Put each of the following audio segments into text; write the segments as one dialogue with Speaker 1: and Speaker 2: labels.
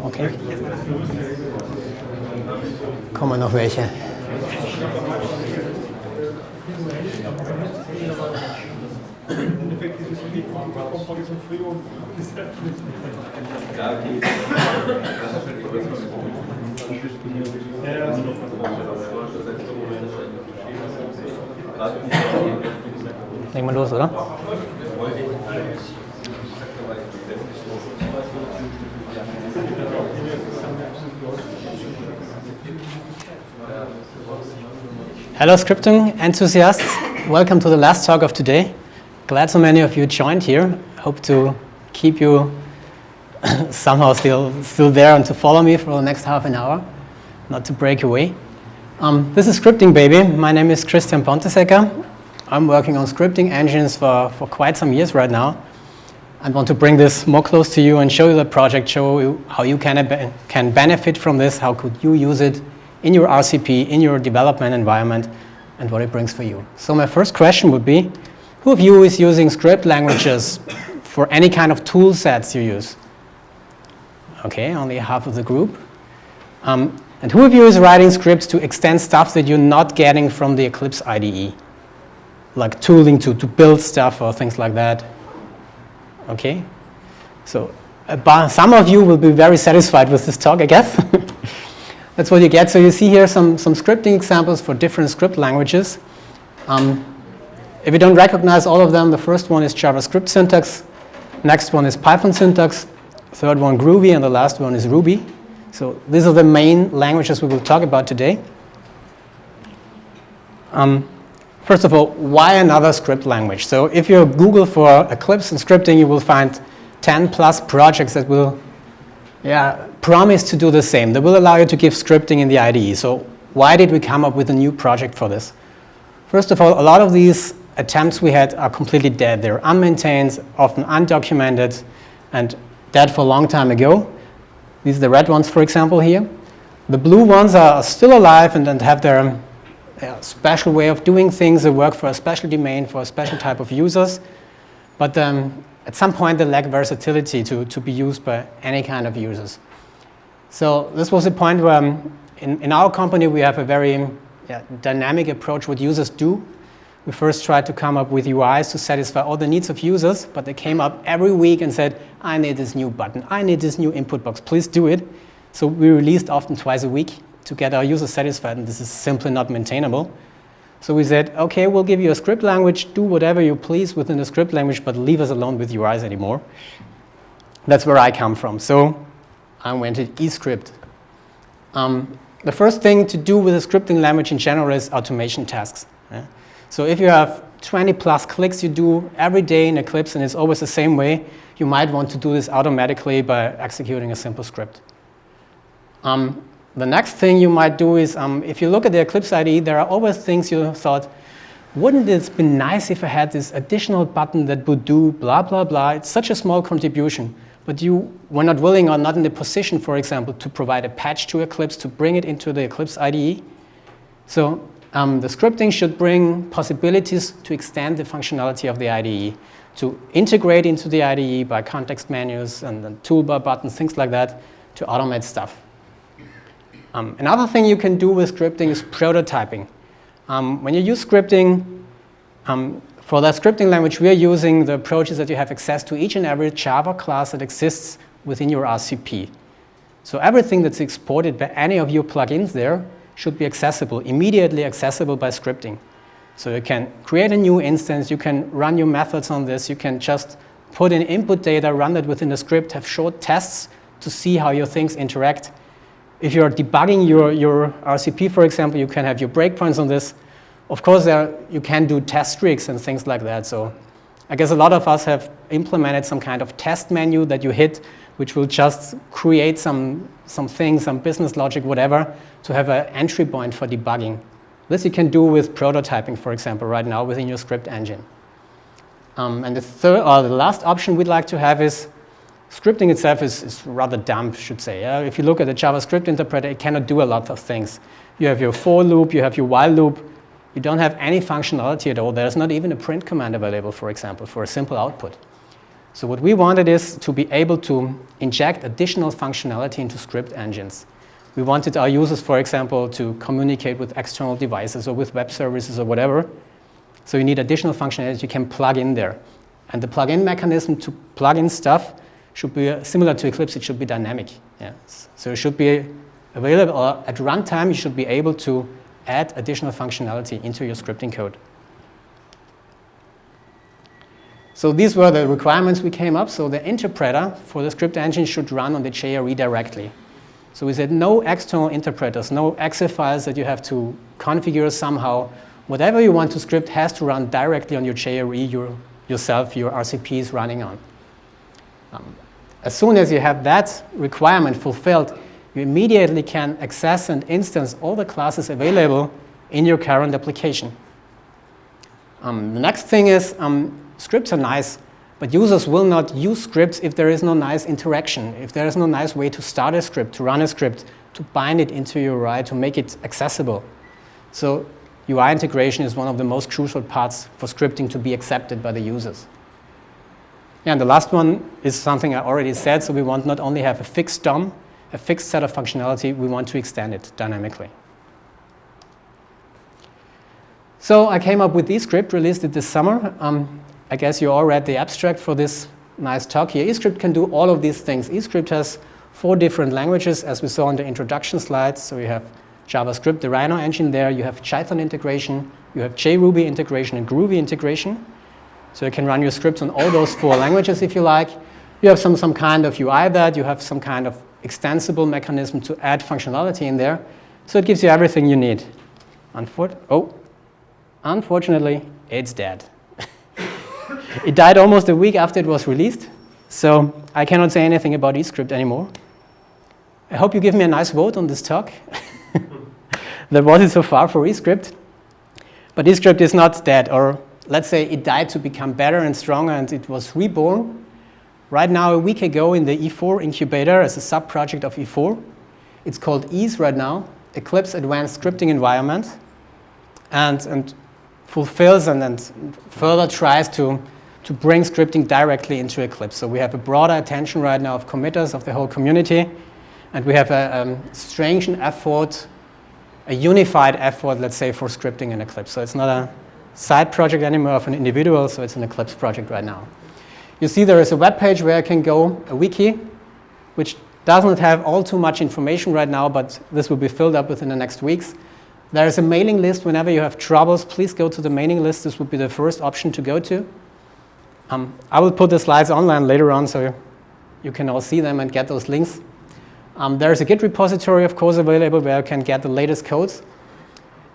Speaker 1: Okay. Kommen noch welche? Legen wir los, oder? Hello scripting enthusiasts, welcome to the last talk of today. Glad so many of you joined here. Hope to keep you somehow still there and to follow me for the next half an hour, not to break away. This is Scripting Baby. My name is Christian Pontesecker. I'm working on scripting engines for quite some years right now. I want to bring this more close to you and show you the project, show you how you can benefit from this, how could you use it in your RCP, in your development environment, and what it brings for you. So my first question would be, who of you is using script languages for any kind of tool sets you use? Okay, only half of the group. And who of you is writing scripts to extend stuff that you're not getting from the Eclipse IDE? Like tooling to build stuff or things like that? Okay, so some of you will be very satisfied with this talk, I guess. That's what you get. So you see here some scripting examples for different script languages. If you don't recognize all of them, the first one is JavaScript syntax. Next one is Python syntax. Third one, Groovy, and the last one is Ruby. So these are the main languages we will talk about today. First of all, why another script language? So if you Google for Eclipse and scripting, you will find 10 plus projects that will promise to do the same. They will allow you to give scripting in the IDE. So why did we come up with a new project for this? First of all, a lot of these attempts we had are completely dead. They're unmaintained, often undocumented, and dead for a long time ago. These are the red ones, for example, here. The blue ones are still alive and have their special way of doing things. They work for a special domain, for a special type of users. But at some point, they lack versatility to be used by any kind of users. So this was the point where in our company, we have a very dynamic approach what users do. We first tried to come up with UIs to satisfy all the needs of users, but they came up every week and said, I need this new button, I need this new input box, please do it. So we released often twice a week to get our users satisfied, and this is simply not maintainable. So we said, okay, we'll give you a script language, do whatever you please within the script language, but leave us alone with UIs anymore. That's where I come from. So I invented EScript. The first thing to do with a scripting language in general is automation tasks. So if you have 20 plus clicks you do every day in Eclipse and it's always the same way, you might want to do this automatically by executing a simple script. The next thing you might do is, if you look at the Eclipse IDE, there are always things you thought, wouldn't it be nice if I had this additional button that would do blah, blah, blah. It's such a small contribution, but you were not willing or not in the position, for example, to provide a patch to Eclipse to bring it into the Eclipse IDE. So the scripting should bring possibilities to extend the functionality of the IDE, to integrate into the IDE by context menus and toolbar buttons, things like that, to automate stuff. Another thing you can do with scripting is prototyping. When you use scripting, for that scripting language, we are using the approaches that you have access to each and every Java class that exists within your RCP. So everything that's exported by any of your plugins there should be accessible, immediately accessible by scripting. So you can create a new instance, you can run your methods on this, you can just put in input data, run that within the script, have short tests to see how your things interact. If you're debugging your RCP, for example, you can have your breakpoints on this. Of course, you can do test streaks and things like that. So I guess a lot of us have implemented some kind of test menu that you hit, which will just create some things, some business logic, whatever, to have an entry point for debugging. This you can do with prototyping, for example, right now within your script engine. And the last option we'd like to have is scripting itself is rather dumb, I should say. If you look at the JavaScript interpreter, it cannot do a lot of things. You have your for loop, you have your while loop. You don't have any functionality at all. There's not even a print command available, for example, for a simple output. So what we wanted is to be able to inject additional functionality into script engines. We wanted our users, for example, to communicate with external devices or with web services or whatever. So you need additional functionality you can plug in there. And the plug-in mechanism to plug in stuff should be similar to Eclipse. It should be dynamic. Yes. So it should be available, or at runtime, you should be able to add additional functionality into your scripting code. So these were the requirements we came up. So the interpreter for the script engine should run on the JRE directly. So we said no external interpreters, no exe files that you have to configure somehow. Whatever you want to script has to run directly on your JRE yourself, your RCP is running on. As soon as you have that requirement fulfilled, you immediately can access and instance all the classes available in your current application. The next thing is, scripts are nice, but users will not use scripts if there is no nice interaction, if there is no nice way to start a script, to run a script, to bind it into your UI, to make it accessible. So UI integration is one of the most crucial parts for scripting to be accepted by the users. Yeah, and the last one is something I already said, so we want not only have a fixed DOM, a fixed set of functionality, we want to extend it dynamically. So I came up with EScript, released it this summer. I guess you all read the abstract for this nice talk here. EScript can do all of these things. EScript has 4 different languages, as we saw on the introduction slides. So you have JavaScript, the Rhino engine there. You have Jython integration. You have JRuby integration and Groovy integration. So you can run your scripts on all those 4 languages if you like. You have some kind of UI that you have some kind of extensible mechanism to add functionality in there. So it gives you everything you need. Unfortunately, it's dead. It died almost a week after it was released, so I cannot say anything about EScript anymore. I hope you give me a nice vote on this talk. That was it so far for EScript. But EScript is not dead, or let's say it died to become better and stronger, and it was reborn. Right now, a week ago in the E4 incubator as a sub-project of E4. It's called EASE right now, Eclipse Advanced Scripting Environment, and fulfills and further tries to bring scripting directly into Eclipse. So we have a broader attention right now of committers of the whole community, and we have a stringent effort, a unified effort, let's say, for scripting in Eclipse. So it's not a side project anymore of an individual, so it's an Eclipse project right now. You see there is a web page where I can go, a wiki, which does not have all too much information right now, but this will be filled up within the next weeks. There is a mailing list. Whenever you have troubles, please go to the mailing list. This would be the first option to go to. I will put the slides online later on so you can all see them and get those links. There is a Git repository, of course, available where you can get the latest codes.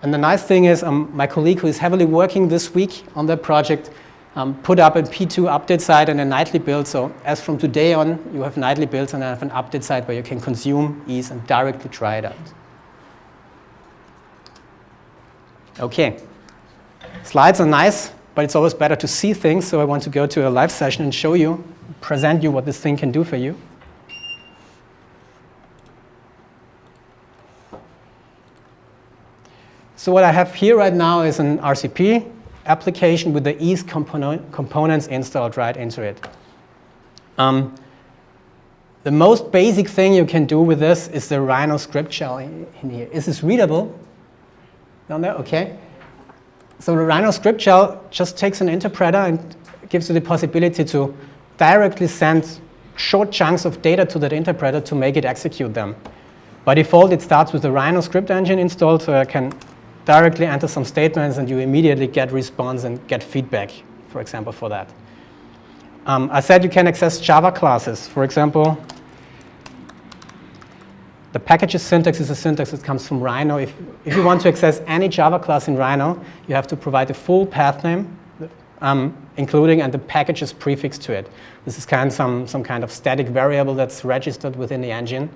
Speaker 1: And the nice thing is my colleague who is heavily working this week on the project put up a P2 update site and a nightly build. So as from today on, you have nightly builds and I have an update site where you can consume EASE and directly try it out. Okay, slides are nice, but it's always better to see things, so I want to go to a live session and show you, present you what this thing can do for you. So what I have here right now is an RCP application with the EASE components installed right into it. The most basic thing you can do with this is the Rhino script shell in here. Is this readable? Down there, okay. So the Rhino script shell just takes an interpreter and gives you the possibility to directly send short chunks of data to that interpreter to make it execute them. By default, it starts with the Rhino script engine installed, so I can directly enter some statements and you immediately get response and get feedback, for example, for that. I said you can access Java classes. For example, the packages syntax is a syntax that comes from Rhino. If you want to access any Java class in Rhino, you have to provide the full path name, including and the packages prefix to it. This is some kind of static variable that's registered within the engine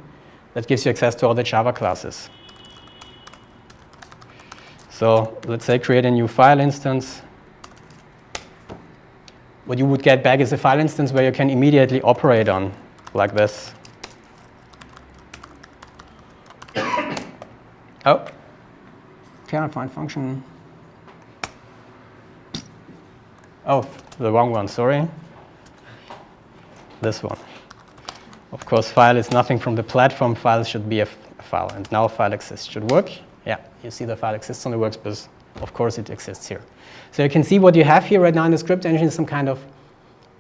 Speaker 1: that gives you access to all the Java classes. So let's say create a new file instance. What you would get back is a file instance where you can immediately operate on, like this. Oh, cannot find function. Oh, the wrong one, sorry. this one. Of course, file is nothing from the platform. File should be a file. And now file exists. Should work. Yeah, you see the file exists on the workspace. Of course, it exists here. So you can see what you have here right now in the script engine is some kind of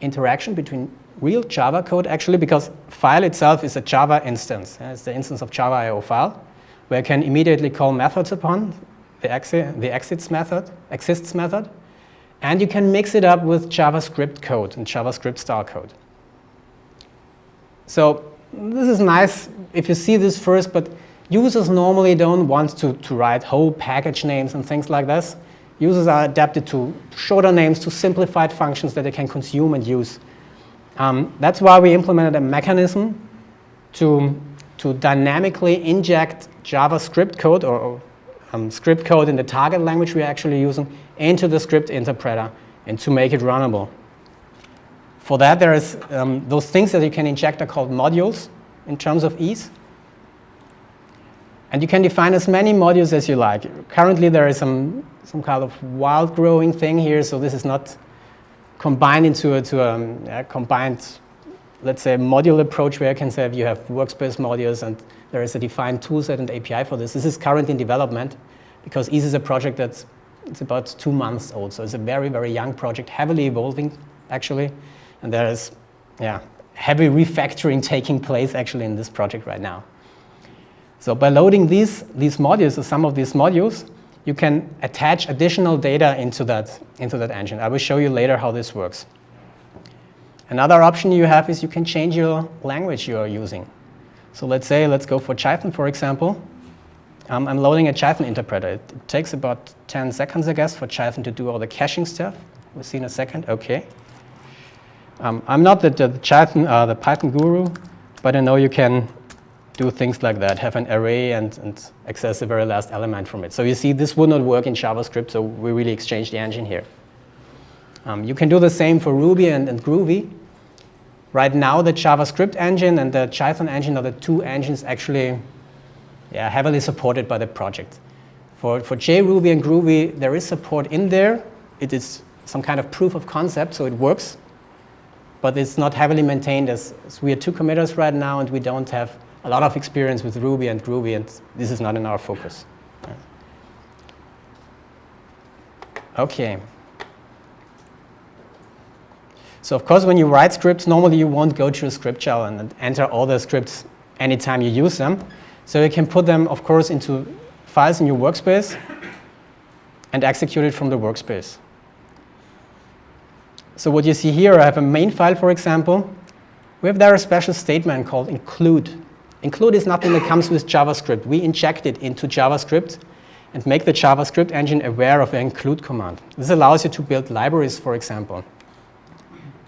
Speaker 1: interaction between real Java code, actually, because file itself is a Java instance. It's the instance of Java IO file, where you can immediately call methods upon the exists method. And you can mix it up with JavaScript code and JavaScript style code. So this is nice if you see this first, but users normally don't want to write whole package names and things like this. Users are adapted to shorter names, to simplified functions that they can consume and use. That's why we implemented a mechanism to dynamically inject JavaScript code or script code in the target language we're actually using into the script interpreter and to make it runnable. For that, there is those things that you can inject are called modules in terms of ease. And you can define as many modules as you like. Currently, there is some kind of wild growing thing here, so this is not combined into a combined, let's say, module approach where you can say you have workspace modules and there is a defined toolset and API for this. This is currently in development because EASE is a project it's about 2 months old. So it's a very, very young project, heavily evolving, actually. And there is heavy refactoring taking place, actually, in this project right now. So by loading these modules, or some of these modules, you can attach additional data into that engine. I will show you later how this works. Another option you have is you can change your language you are using. So let's go for Jython, for example. I'm loading a Jython interpreter. It takes about 10 seconds, I guess, for Jython to do all the caching stuff. We'll see in a second. OK. I'm not the Jython, the Python guru, but I know you can do things like that, have an array and access the very last element from it. So you see, this would not work in JavaScript, so we really exchanged the engine here. You can do the same for Ruby and Groovy. Right now, the JavaScript engine and the Jython engine are the two engines actually heavily supported by the project. For JRuby and Groovy, there is support in there. It is some kind of proof of concept, so it works. But it's not heavily maintained as we are 2 committers right now, and we don't have a lot of experience with Ruby and Groovy, and this is not in our focus. OK. So of course, when you write scripts, normally you won't go to a script shell and enter all the scripts anytime you use them. So you can put them, of course, into files in your workspace and execute it from the workspace. So what you see here, I have a main file, for example. We have there a special statement called include. Include is nothing that comes with JavaScript. We inject it into JavaScript and make the JavaScript engine aware of the include command. This allows you to build libraries, for example.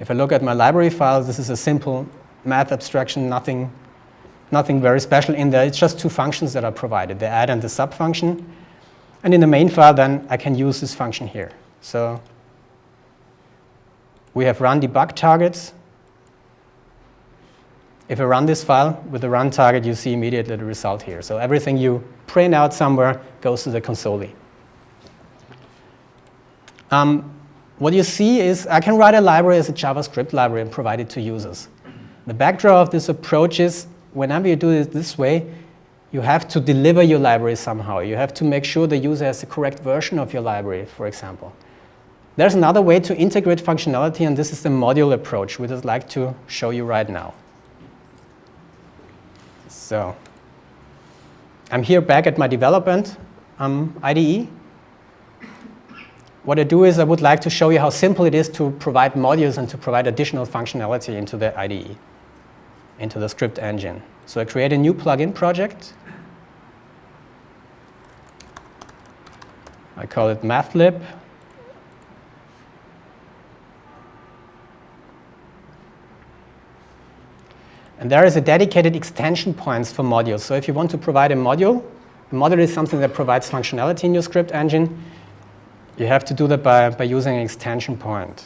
Speaker 1: If I look at my library files, this is a simple math abstraction, nothing very special in there. It's just 2 functions that are provided, the add and the sub function. And in the main file, then, I can use this function here. So we have run debug targets. If I run this file with the run target, you see immediately the result here. So everything you print out somewhere goes to the console. What you see is I can write a library as a JavaScript library and provide it to users. The backdrop of this approach is whenever you do it this way, you have to deliver your library somehow. You have to make sure the user has the correct version of your library, for example. There's another way to integrate functionality, and this is the module approach, which I'd like to show you right now. So I'm here back at my development IDE. What I do is I would like to show you how simple it is to provide modules and to provide additional functionality into the IDE, into the script engine. So I create a new plugin project. I call it mathlib. And there is a dedicated extension points for modules. So if you want to provide a module is something that provides functionality in your script engine. You have to do that by using an extension point.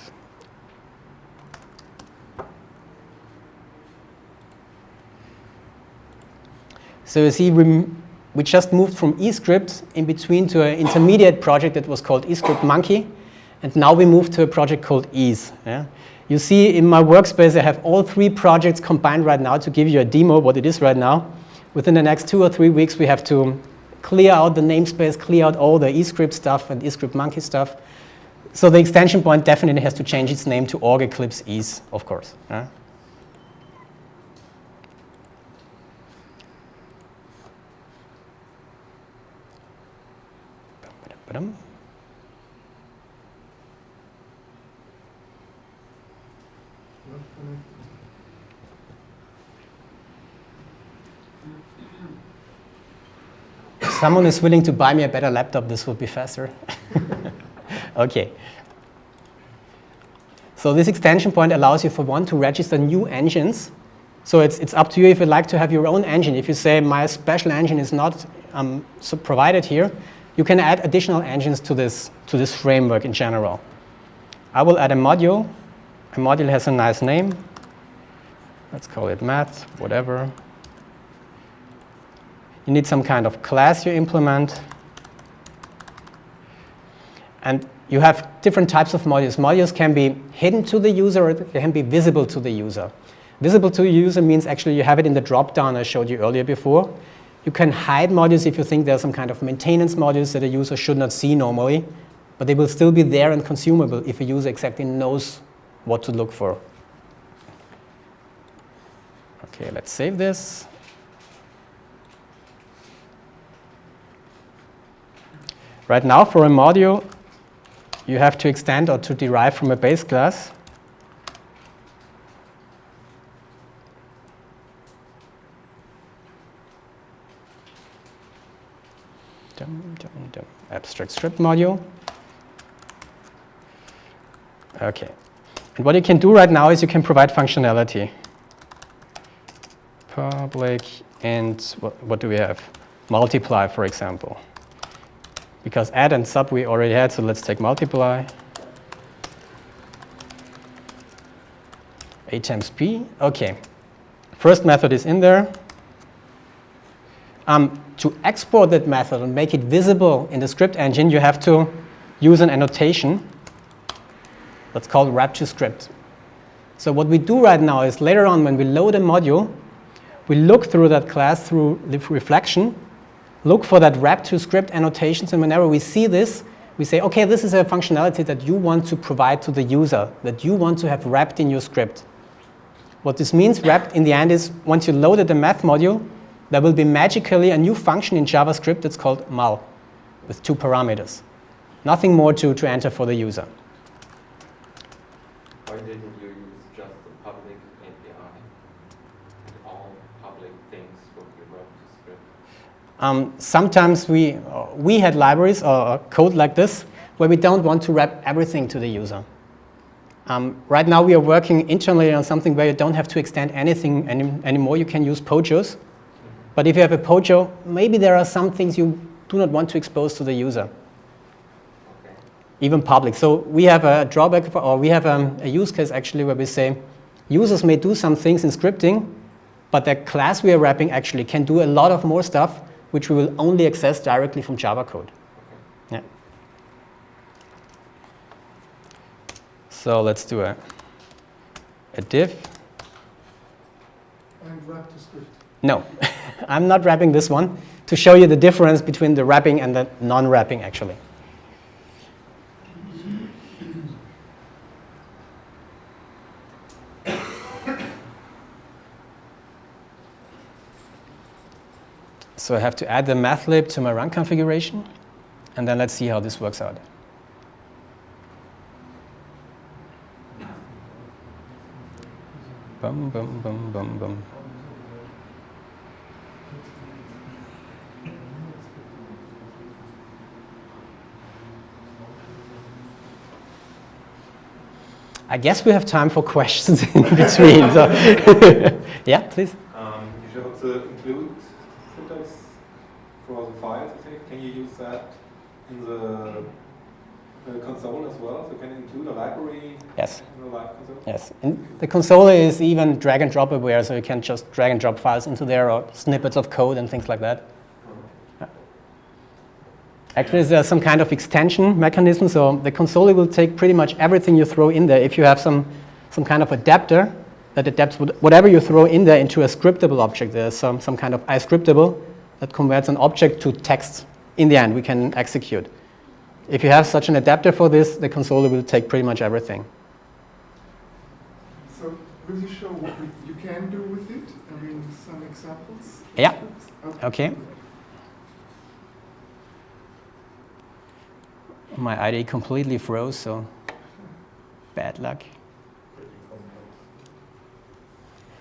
Speaker 1: So you see, we just moved from EScript in between to an intermediate project that was called EScript Monkey. And now we move to a project called Ease. Yeah? You see in my workspace, I have all 3 projects combined right now to give you a demo what it is right now. Within the next 2 or 3 weeks, we have to clear out the namespace, clear out all the EScript stuff and EScript monkey stuff. So the extension point definitely has to change its name to org Eclipse Ease, of course. Yeah? If someone is willing to buy me a better laptop, this would be faster. Okay. So this extension point allows you, for one, to register new engines. So it's up to you if you'd like to have your own engine. If you say my special engine is not provided here, you can add additional engines to this framework in general. I will add a module. A module has a nice name. Let's call it math, whatever. You need some kind of class you implement. And you have different types of modules. Modules can be hidden to the user, or they can be visible to the user. Visible to the user means actually you have it in the drop-down I showed you earlier before. You can hide modules if you think there are some kind of maintenance modules that a user should not see normally, but they will still be there and consumable if a user exactly knows what to look for. Okay, let's save this. Right now, for a module, you have to extend or to derive from a base class. Abstract script module. Okay. And what you can do right now is you can provide functionality. Public and what do we have? Multiply, for example. Because add and sub we already had, so let's take multiply. A times P. Okay. First method is in there. To export that method and make it visible in the script engine, you have to use an annotation that's called wrap to script. So what we do right now is later on when we load a module, we look through that class through the reflection, look for that wrap to script annotations, and whenever we see this, we say, okay, this is a functionality that you want to provide to the user, that you want to have wrapped in your script. What this means, wrapped in the end, is once you loaded the math module, there will be magically a new function in JavaScript that's called mul, with 2 parameters. Nothing more to enter for the user.
Speaker 2: Why didn't you use just the public API? All public things would be wrapped to script.
Speaker 1: Sometimes we had libraries or code like this where we don't want to wrap everything to the user. Right now we are working internally on something where you don't have to extend anything anymore. You can use POJOs. But if you have a POJO, maybe there are some things you do not want to expose to the user, okay. Even public. So we have a drawback, or we have a use case actually where we say users may do some things in scripting, but the class we are wrapping actually can do a lot of more stuff, which we will only access directly from Java code. Okay. Yeah. So let's do a div.
Speaker 3: And wrap to script.
Speaker 1: No. I'm not wrapping this one to show you the difference between the wrapping and the non-wrapping, actually. So I have to add the math lib to my run configuration, and then let's see how this works out. Bum, bum, bum, bum, bum. I guess we have time for questions in between. So yeah, please.
Speaker 4: You showed the include syntax for the files. Can you use that in the console as well? So can you include a library?
Speaker 1: Yes.
Speaker 4: In the live console?
Speaker 1: Yes. And the console is even drag and drop aware, so you can just drag and drop files into there or snippets of code and things like that. Actually, there's some kind of extension mechanism, so the console will take pretty much everything you throw in there. If you have some kind of adapter that adapts whatever you throw in there into a scriptable object, there's some kind of EScriptable that converts an object to text. In the end, we can execute. If you have such an adapter for this, the console will take pretty much everything.
Speaker 3: So will you show what you can do with it? I mean, some examples?
Speaker 1: Yeah. Okay. My IDE completely froze, so bad luck.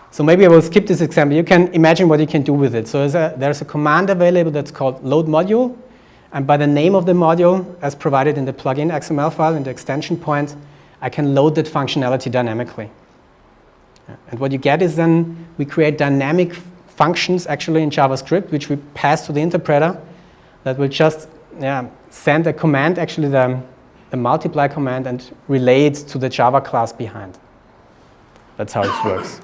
Speaker 1: So maybe I will skip this example. You can imagine what you can do with it. So there's a command available that's called load module. And by the name of the module, as provided in the plugin XML file in the extension point, I can load that functionality dynamically. And what you get is then we create dynamic functions actually in JavaScript, which we pass to the interpreter that will just send a command, actually the multiply command, and relay it to the Java class behind. That's how it works.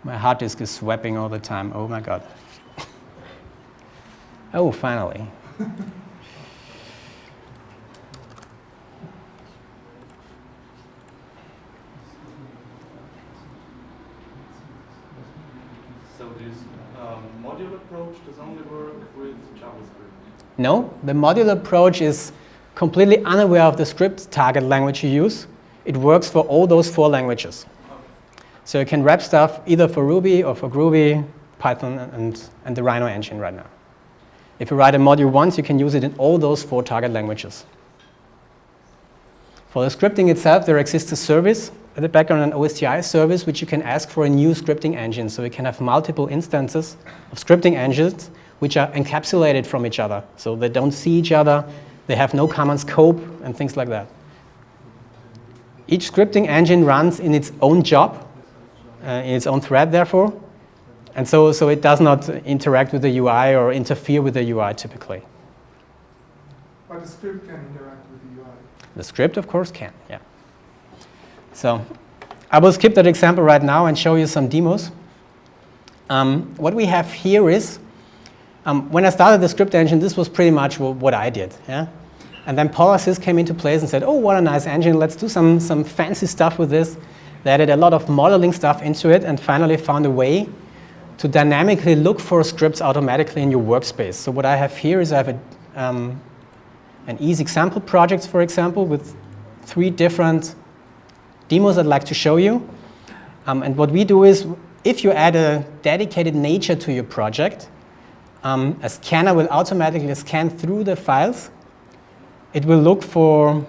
Speaker 1: My hard disk is swapping all the time. Oh my God. Oh, finally.
Speaker 2: So this module approach does only work with JavaScript?
Speaker 1: No, the module approach is completely unaware of the script target language you use. It works for all those 4 languages. So you can wrap stuff either for Ruby or for Groovy, Python, and the Rhino engine right now. If you write a module once, you can use it in all those 4 target languages. For the scripting itself, there exists a service at the background, an OSTI service, which you can ask for a new scripting engine. So you can have multiple instances of scripting engines which are encapsulated from each other. So they don't see each other, they have no common scope, and things like that. Each scripting engine runs in its own job, in its own thread, therefore. And so it does not interact with the UI or interfere with the UI typically.
Speaker 3: But the script can interact with the UI.
Speaker 1: The script, of course, can, yeah. So I will skip that example right now and show you some demos. What we have here is, when I started the script engine, this was pretty much what I did. Yeah? And then Polysys came into place and said, oh, what a nice engine, let's do some fancy stuff with this. They added a lot of modeling stuff into it and finally found a way to dynamically look for scripts automatically in your workspace. So what I have here is I have an easy example project, for example, with 3 different demos I'd like to show you. And what we do is, if you add a dedicated nature to your project, a scanner will automatically scan through the files. It will look for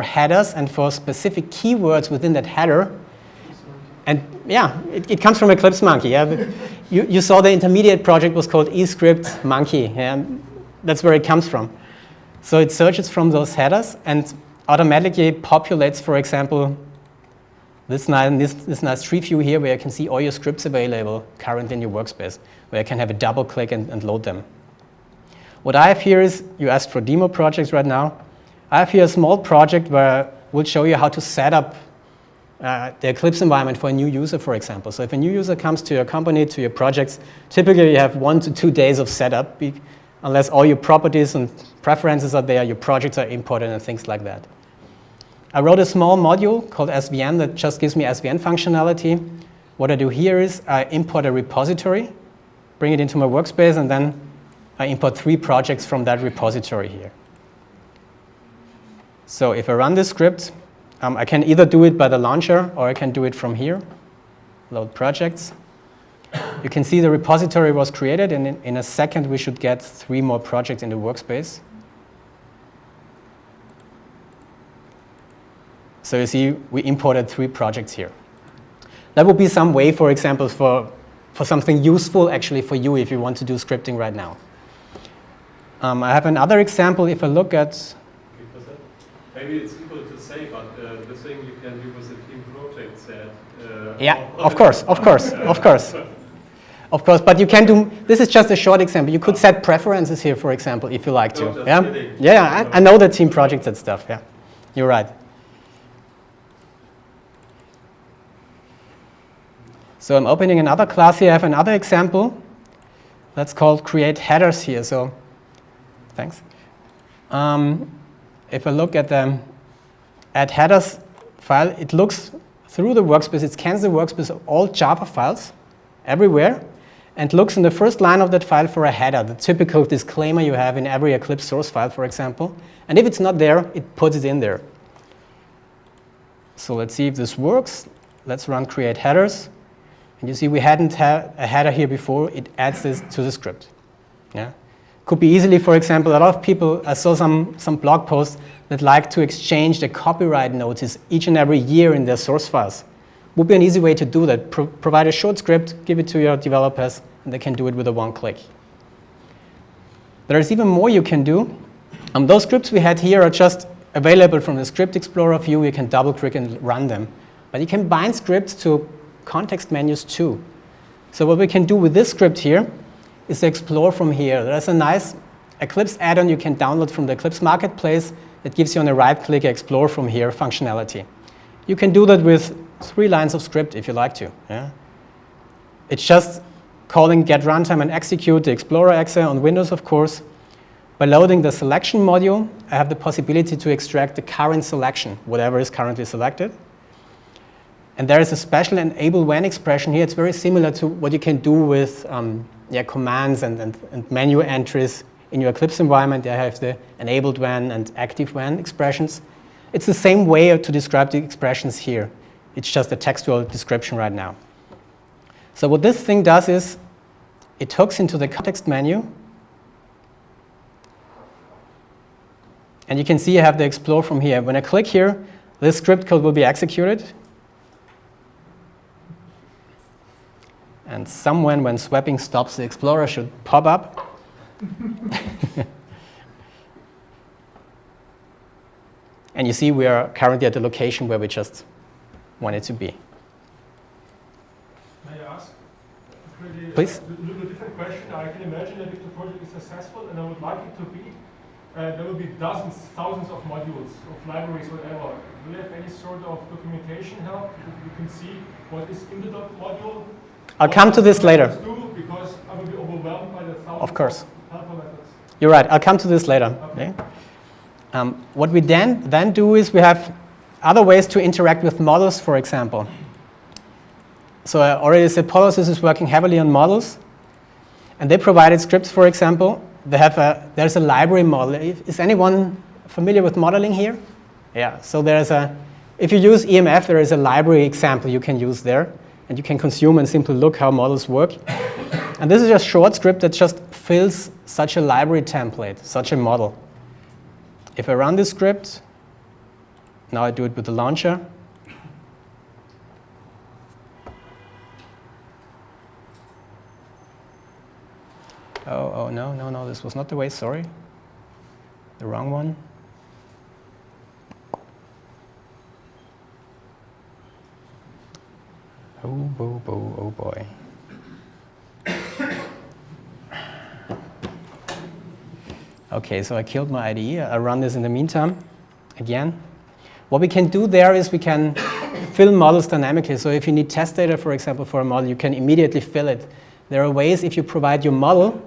Speaker 1: headers and for specific keywords within that header. And yeah, it comes from Eclipse Monkey. Yeah? You saw the intermediate project was called EScript Monkey. Yeah? That's where it comes from. So it searches from those headers and automatically populates, for example, this nice tree view here where you can see all your scripts available currently in your workspace, where you can have a double click and load them. What I have here is, you asked for demo projects right now. I have here a small project where we'll show you how to set up the Eclipse environment for a new user, for example. So if a new user comes to your company, to your projects, typically you have 1 to 2 days of setup, unless all your properties and preferences are there, your projects are imported and things like that. I wrote a small module called SVN that just gives me SVN functionality. What I do here is I import a repository, bring it into my workspace, and then I import 3 projects from that repository here. So if I run this script, I can either do it by the launcher or I can do it from here, load projects. You can see the repository was created, and in a second we should get 3 more projects in the workspace. So you see, we imported 3 projects here. That would be some way, for example, for something useful actually for you if you want to do scripting right now. I have another example. If I look at...
Speaker 5: Maybe it's simple to say, but the thing you can do with the team project set.
Speaker 1: Yeah, of course. Of course, but you can do, this is just a short example. You could set preferences here, for example, if you like to.
Speaker 5: Just
Speaker 1: Yeah,
Speaker 5: kidding.
Speaker 1: yeah, I know the team project set stuff, yeah. You're right. So I'm opening another class here. I have another example. That's called create headers here. So thanks. If I look at the add headers file, it looks through the workspace. It scans the workspace of all Java files everywhere and looks in the first line of that file for a header, the typical disclaimer you have in every Eclipse source file, for example. And if it's not there, it puts it in there. So let's see if this works. Let's run create headers. And you see we hadn't had a header here before. It adds this to the script. Yeah. Could be easily, for example, a lot of people, I saw some blog posts that like to exchange the copyright notice each and every year in their source files. Would be an easy way to do that. Provide a short script, give it to your developers, and they can do it with a one click. There's even more you can do. Those scripts we had here are just available from the Script Explorer view. You can double click and run them. But you can bind scripts to context menus too. So what we can do with this script here is to explore from here. There's a nice Eclipse add-on you can download from the Eclipse Marketplace that gives you on the right click explore from here functionality. You can do that with 3 lines of script if you like to. Yeah? It's just calling get runtime and execute the Explorer exe on Windows, of course. By loading the selection module, I have the possibility to extract the current selection, whatever is currently selected. And there is a special enable when expression here. It's very similar to what you can do with commands and menu entries in your Eclipse environment. I have the enabled when and active when expressions. It's the same way to describe the expressions here. It's just a textual description right now. So what this thing does is it hooks into the context menu. And you can see I have the explore from here. When I click here, this script code will be executed. And somewhere when swapping stops, the Explorer should pop up. And you see we are currently at the location where we just want it to be.
Speaker 6: May I ask? Really,
Speaker 1: Please.
Speaker 6: A little different question. I can imagine that if the project is successful, and I would like it to be, there will be dozens, thousands of modules, of libraries, whatever. Do you have any sort of documentation help that you can see what is in the module?
Speaker 1: I'll come to this later.
Speaker 6: Because I will be overwhelmed by the thousands
Speaker 1: Of course.
Speaker 6: helper methods.
Speaker 1: You're right. I'll come to this later.
Speaker 6: Okay.
Speaker 1: What we then do is we have other ways to interact with models, for example. So I already said Polysys is working heavily on models. And they provided scripts, for example. There's a library model. Is anyone familiar with modeling here? Yeah. So if you use EMF, there is a library example you can use there. And you can consume and simply look how models work. And this is a short script that just fills such a library template, such a model. If I run this script, now I do it with the launcher. Oh, no, this was not the way, sorry. The wrong one. Oh boy. Okay, so I killed my IDE. I'll run this in the meantime again. What we can do there is we can fill models dynamically. So if you need test data, for example, for a model, you can immediately fill it. There are ways, if you provide your model,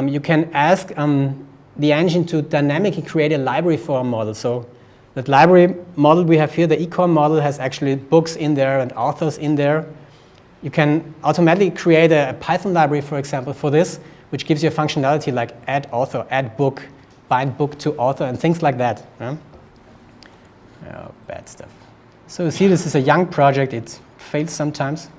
Speaker 1: you can ask the engine to dynamically create a library for a model. So that library model we have here, the ecom model, has actually books in there and authors in there. You can automatically create a Python library, for example, for this, which gives you a functionality like add author, add book, bind book to author, and things like that. Oh, bad stuff. So you see, this is a young project. It fails sometimes.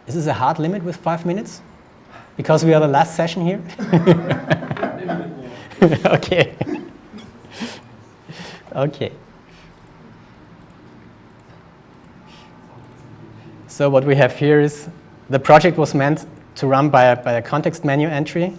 Speaker 1: Is this a hard limit with 5 minutes? Because we are the last session here? Okay. Okay. So what we have here is the project was meant to run by a context menu entry.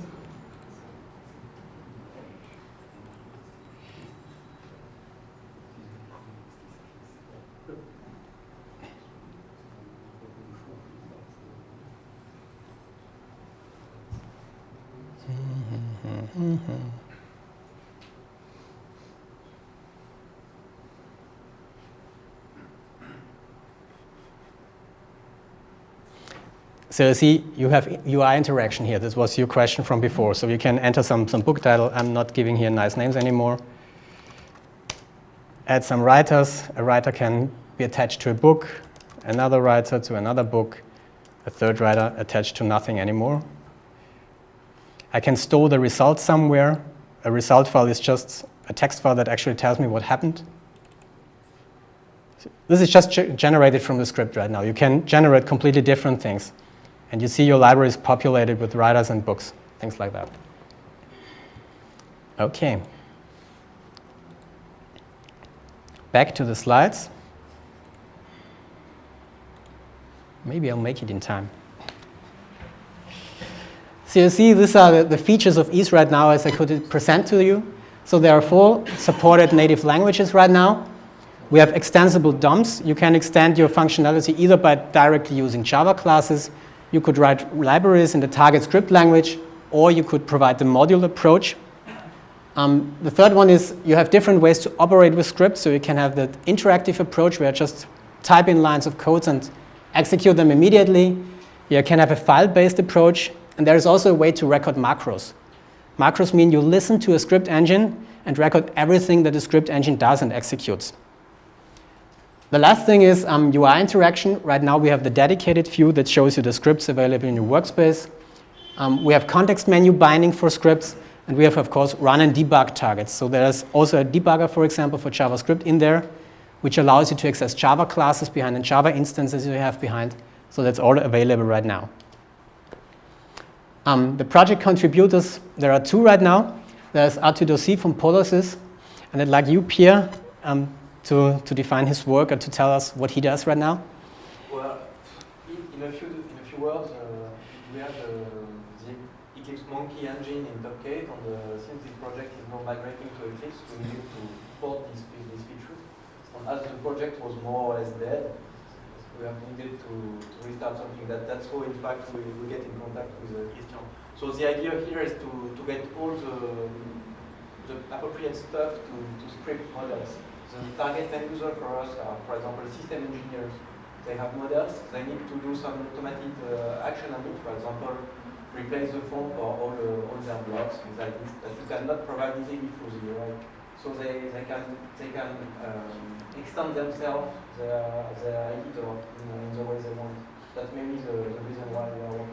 Speaker 1: So you see, you have UI interaction here. This was your question from before. So you can enter some book title. I'm not giving here nice names anymore. Add some writers. A writer can be attached to a book, another writer to another book, a third writer attached to nothing anymore. I can store the result somewhere. A result file is just a text file that actually tells me what happened. This is just generated from the script right now. You can generate completely different things. And you see your library is populated with writers and books, things like that. OK. Back to the slides. Maybe I'll make it in time. So you see, these are the features of EASE right now as I could present to you. So there are 4 supported native languages right now. We have extensible DOMs. You can extend your functionality either by directly using Java classes. You could write libraries in the target script language, or you could provide the module approach. The third one is you have different ways to operate with scripts. So you can have the interactive approach where you just type in lines of codes and execute them immediately. You can have a file-based approach. And there is also a way to record macros. Macros mean you listen to a script engine and record everything that the script engine does and executes. The last thing is UI interaction. Right now we have the dedicated view that shows you the scripts available in your workspace. We have context menu binding for scripts. And we have, of course, run and debug targets. So there's also a debugger, for example, for JavaScript in there, which allows you to access Java classes behind and Java instances you have behind. So that's all available right now. The project contributors, there are 2 right now. There's Artudosi from Polosys, and I'd like you, Pierre, to define his work and to tell us what he does right now.
Speaker 7: Well, in a few words, we have the Eclipse Monkey engine in Topcade, and since this project is now migrating to Eclipse, we needed to port these features. And as the project was more or less dead, we have needed to restart something. That's how, in fact, we get in contact with Jython. So the idea here is to get all the appropriate stuff to script models. The target end user for us are, for example, system engineers. They have models. They need to do some automatic action on it. For example, replace the font for all their blocks, things like this, that you cannot provide easily through the UI. So they can extend themselves, their editor in the way they want. That's maybe the reason why we are working on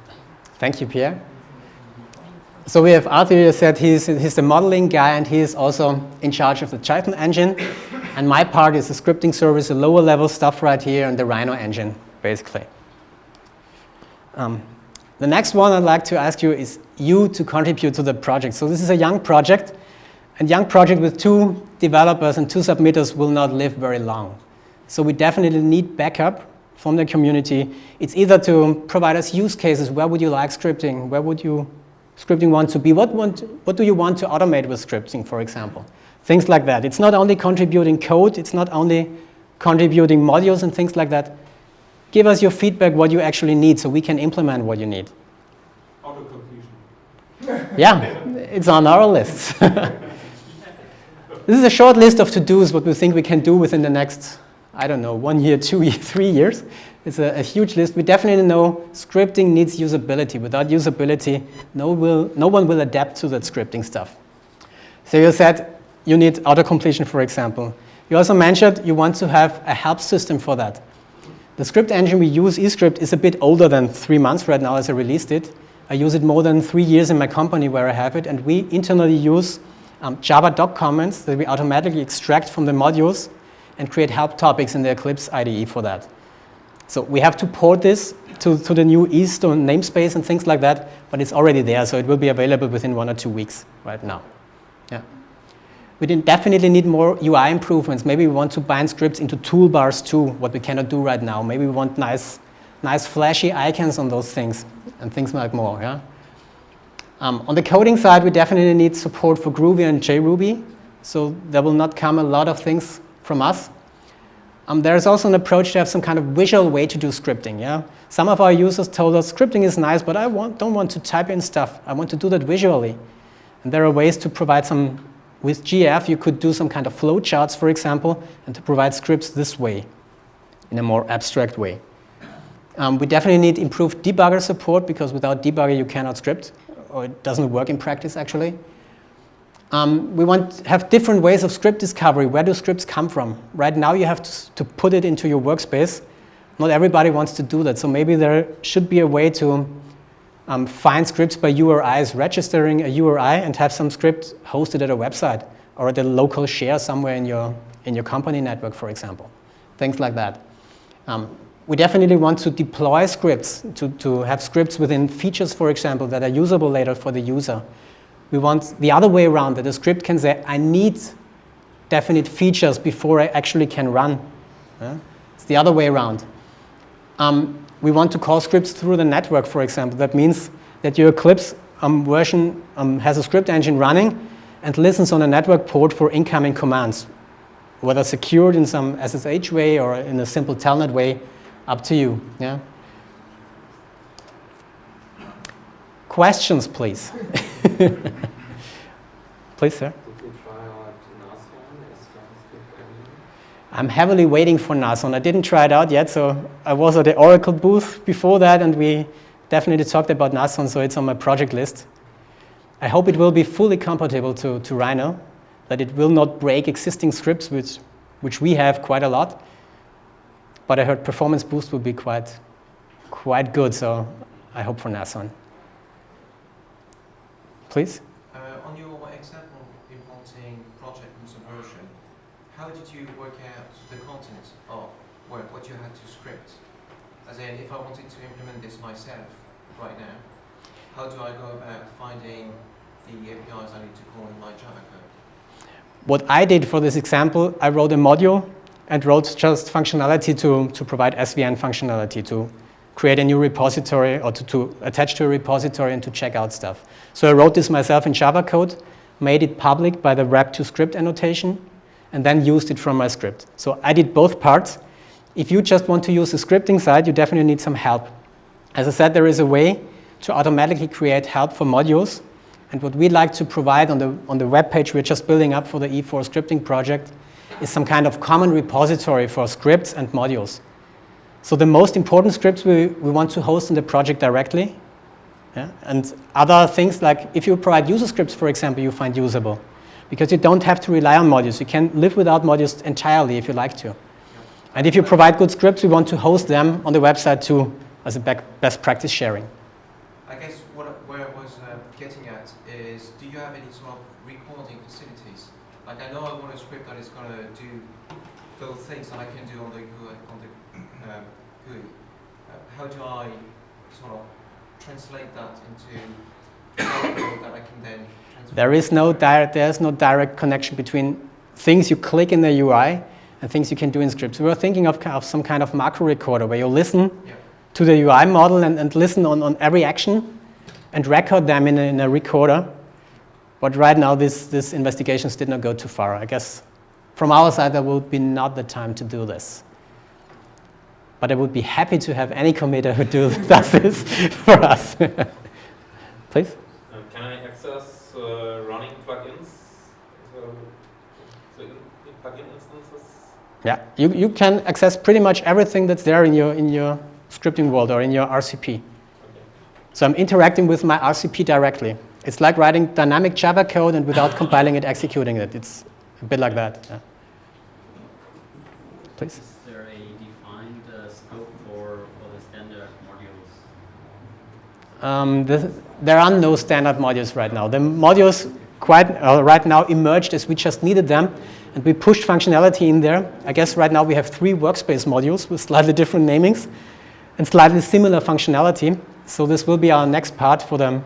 Speaker 7: that.
Speaker 1: Thank you, Pierre. So we have Arthur here said he's the modeling guy, and he is also in charge of the Jython engine. And my part is the scripting service, the lower level stuff right here, and the Rhino engine, basically. The next one I'd like to ask you is you to contribute to the project. So this is a young project. And young project with 2 developers and 2 submitters will not live very long. So we definitely need backup from the community. It's either to provide us use cases. Where would you like scripting? Where would you scripting want to be? What do you want to automate with scripting, for example? Things like that. It's not only contributing code. It's not only contributing modules and things like that. Give us your feedback, what you actually need, so we can implement what you need.
Speaker 5: Auto-completion.
Speaker 1: Yeah, it's on our lists. This is a short list of to-dos, what we think we can do within the next, I don't know, 1 year, 2 years, 3 years. It's a huge list. We definitely know scripting needs usability. Without usability, no one will adapt to that scripting stuff. So you said you need auto-completion, for example. You also mentioned you want to have a help system for that. The script engine we use, EScript, is a bit older than 3 months right now as I released it. I use it more than 3 years in my company where I have it, and we internally use Java doc comments that we automatically extract from the modules and create help topics in the Eclipse IDE for that. So we have to port this to the new EASE namespace and things like that, but it's already there, so it will be available within 1 or 2 weeks right now. Yeah. We definitely need more UI improvements. Maybe we want to bind scripts into toolbars too, what we cannot do right now. Maybe we want nice flashy icons on those things and things like more. Yeah. On the coding side, we definitely need support for Groovy and JRuby. So there will not come a lot of things from us. There's also an approach to have some kind of visual way to do scripting. Yeah? Some of our users told us scripting is nice, but I don't want to type in stuff. I want to do that visually. And there are ways to provide some. With GF, you could do some kind of flow charts, for example, and to provide scripts this way, in a more abstract way. We definitely need improved debugger support, because without debugger you cannot script, or it doesn't work in practice actually. We want to have different ways of script discovery. Where do scripts come from? Right now you have to put it into your workspace. Not everybody wants to do that, so maybe there should be a way to find scripts by URIs, registering a URI and have some script hosted at a website or at a local share somewhere in your company network, for example. Things like that. We definitely want to deploy scripts, to have scripts within features, for example, that are usable later for the user. We want the other way around, that a script can say, I need definite features before I actually can run. It's the other way around. We want to call scripts through the network, for example. That means that your Eclipse version has a script engine running and listens on a network port for incoming commands, whether secured in some SSH way or in a simple telnet way, up to you. Yeah? Questions, please. Please, sir.
Speaker 2: Did you try out Nashorn as JavaScript engine?
Speaker 1: I'm heavily waiting for Nashorn. I didn't try it out yet, so I was at the Oracle booth before that, and we definitely talked about Nashorn, so it's on my project list. I hope it will be fully compatible to Rhino, that it will not break existing scripts, which we have quite a lot. But I heard performance boost will be quite good, so I hope for Nashorn. Please?
Speaker 8: On your example importing project from Subversion, how did you work out the content of what you had to script? As in, if I wanted to implement this myself right now, how do I go about finding the APIs I need to call in my Java code?
Speaker 1: What I did for this example, I wrote a module and wrote just functionality to provide SVN functionality, to create a new repository or to attach to a repository and to check out stuff. So I wrote this myself in Java code, made it public by the wrap to script annotation, and then used it from my script. So I did both parts. If you just want to use the scripting side, you definitely need some help. As I said, there is a way to automatically create help for modules. And what we'd like to provide on the web page we're just building up for the E4 scripting project is some kind of common repository for scripts and modules. So the most important scripts we want to host in the project directly. Yeah? And other things, like if you provide user scripts, for example, you find usable. Because you don't have to rely on modules. You can live without modules entirely if you like to. And if you provide good scripts, we want to host them on the website too, as a best practice sharing.
Speaker 8: I guess where I was getting at is, do you have any sort of recording facilities? Like, I know I want a script that is going to do those things that I can do on the GUI. How do I sort of translate that into code that I can then transfer?
Speaker 1: There's no direct connection between things you click in the UI and things you can do in scripts. We were thinking of some kind of macro recorder where you listen to the UI model and listen on every action and record them in a recorder. But right now, this investigations did not go too far. I guess from our side, there will be not the time to do this. But I would be happy to have any committer who does this for us. Please?
Speaker 4: Can I access running plugins? So in plugin instances?
Speaker 1: Yeah, you can access pretty much everything that's there in your scripting world or in your RCP. Okay. So I'm interacting with my RCP directly. It's like writing dynamic Java code and without compiling it, executing it. It's a bit like that. Yeah. Please?
Speaker 9: Is there a defined scope for the standard modules?
Speaker 1: There are no standard modules right now. The modules right now emerged as we just needed them, and we pushed functionality in there. I guess right now we have 3 workspace modules with slightly different namings and slightly similar functionality. So this will be our next part for the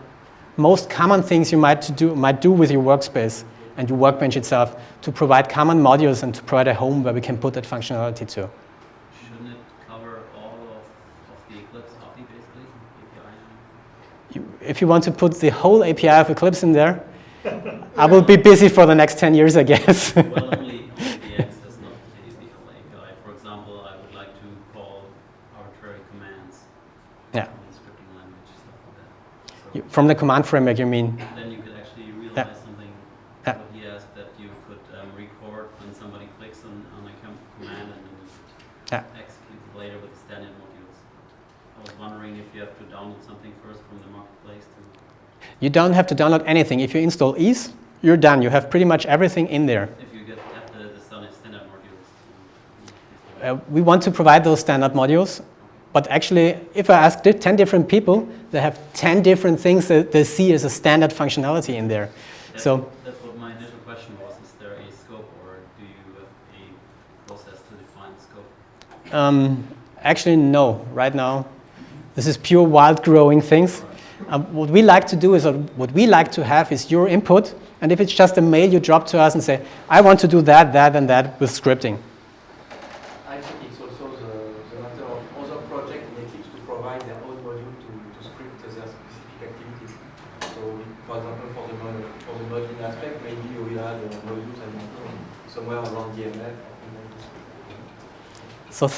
Speaker 1: most common things you might do with your workspace and your workbench itself, to provide common modules and to provide a home where we can put that functionality to.
Speaker 9: Shouldn't it cover all of the Eclipse API, basically? API?
Speaker 1: If you want to put the whole API of Eclipse in there, I will be busy for the next 10 years, I guess.
Speaker 9: Well, only the access, not the whole API. For example, I would like to call arbitrary commands in the scripting language, stuff like that. So
Speaker 1: from the command framework, you mean?
Speaker 9: Then you could actually realize something. What he asked, that you could record when somebody clicks on a command and then execute it later with standard modules. was wondering if you have to download something first from the marketplace to.
Speaker 1: You don't have to download anything. If you install ETH, you're done. You have pretty much everything in there.
Speaker 9: If you have the standard modules.
Speaker 1: We want to provide those standard modules, but actually, if I ask 10 different people, they have 10 different things that they see as a standard functionality in there.
Speaker 9: That's what my initial question was. Is there a scope, or do you have a process to define the scope?
Speaker 1: Actually, no. Right now, this is pure wild growing things. What we like to do is, what we like to have is your input, and if it's just a mail you drop to us and say, I want to do that, that, and that with scripting.
Speaker 7: I think it's also the matter of other projects in Eclipse to provide their own module to script their specific activities. So, for example, for the modeling aspect, maybe you will add modules, I don't know, somewhere around DMF.
Speaker 1: So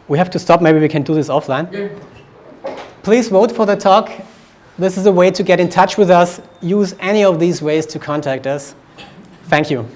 Speaker 1: we have to stop. Maybe we can do this offline. Please vote for the talk. This is a way to get in touch with us. Use any of these ways to contact us. Thank you.